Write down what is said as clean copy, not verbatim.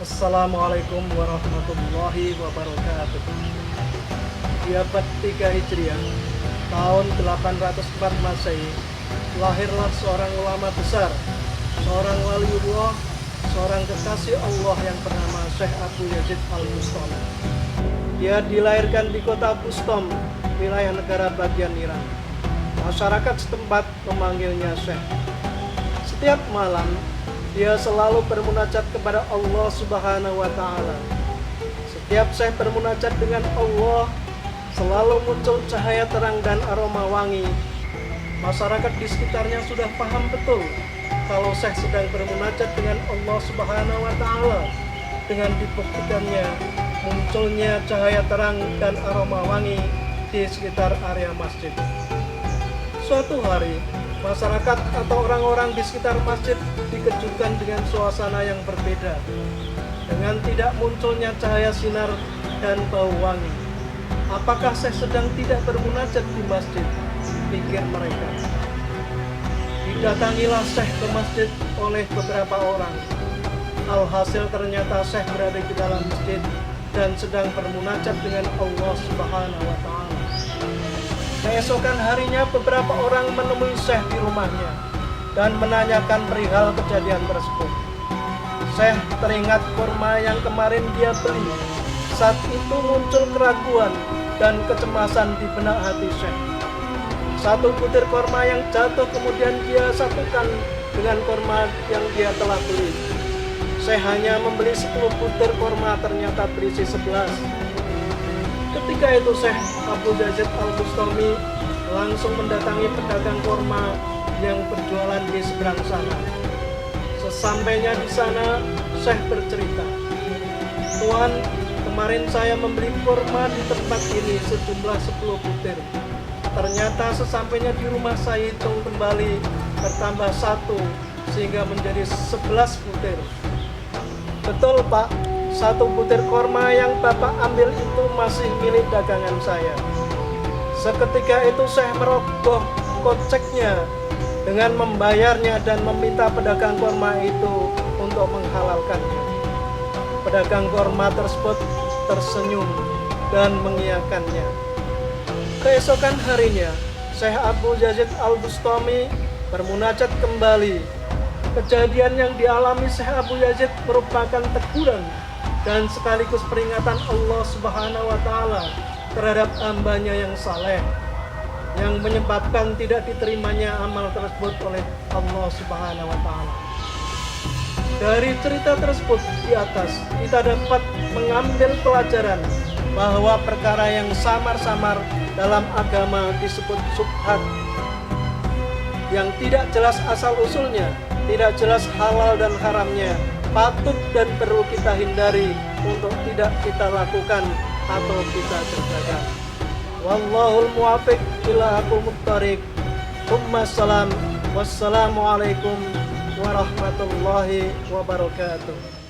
Assalamualaikum warahmatullahi wabarakatuh. Di abad 3 Hijriah, tahun 804 Masehi, lahirlah seorang ulama besar, seorang waliullah, seorang kekasih Allah yang bernama Syekh Abu Yazid Al-Bustami. Dia dilahirkan di kota Bustam, wilayah negara bagian Iran. Masyarakat setempat memanggilnya Syekh. Setiap malam, dia selalu bermunajat kepada Allah Subhanahu wa Ta'ala. Setiap Syekh bermunajat dengan Allah, selalu muncul cahaya terang dan aroma wangi. Masyarakat di sekitarnya sudah paham betul kalau Syekh sedang bermunajat dengan Allah Subhanahu wa Ta'ala, dengan dibuktikannya munculnya cahaya terang dan aroma wangi di sekitar area masjid. Suatu hari, masyarakat atau orang-orang di sekitar masjid dikejutkan dengan suasana yang berbeda, dengan tidak munculnya cahaya sinar dan bau wangi. Apakah Syekh sedang tidak bermunajat di masjid? Pikir mereka. Didatangilah Syekh ke masjid oleh beberapa orang. Alhasil ternyata Syekh berada di dalam masjid dan sedang bermunajat dengan Allah Subhanahu wa Ta'ala. Keesokan harinya beberapa orang menemui Syekh di rumahnya dan menanyakan perihal kejadian tersebut. Syekh teringat kurma yang kemarin dia beli. Saat itu muncul keraguan dan kecemasan di benak hati Syekh. Satu butir kurma yang jatuh kemudian dia satukan dengan kurma yang dia telah beli. Syekh hanya membeli 10 butir kurma, ternyata berisi 11. Ketika itu Syekh Abu Yazid Al-Bustami langsung mendatangi pedagang kurma yang berjualan di seberang sana. Sesampainya di sana, Syekh bercerita, "Tuan, kemarin saya membeli kurma di tempat ini sejumlah 10 butir. Ternyata sesampainya di rumah saya hitung kembali bertambah 1 sehingga menjadi 11 butir." "Betul Pak, 1 butir kurma yang Bapak ambil itu masih milik dagangan saya." Seketika itu Syekh merogoh koceknya dengan membayarnya dan meminta pedagang kurma itu untuk menghalalkannya. Pedagang kurma tersebut tersenyum dan mengiyakannya. Keesokan harinya, Syekh Abu Yazid Al-Bustami bermunajat kembali. Kejadian yang dialami Syekh Abu Yazid merupakan teguran dan sekaligus peringatan Allah Subhanahu wa Ta'ala terhadap hambanya yang saleh, yang menyebabkan tidak diterimanya amal tersebut oleh Allah Subhanahu wa Ta'ala. Dari cerita tersebut di atas, kita dapat mengambil pelajaran bahwa perkara yang samar-samar dalam agama disebut syubhat, yang tidak jelas asal-usulnya, tidak jelas halal dan haramnya, patut dan perlu kita hindari untuk tidak kita lakukan atau kita kerjakan. Wallahul muwaffiq ila aqwamit thoriq. Wassalamualaikum warahmatullahi wabarakatuh.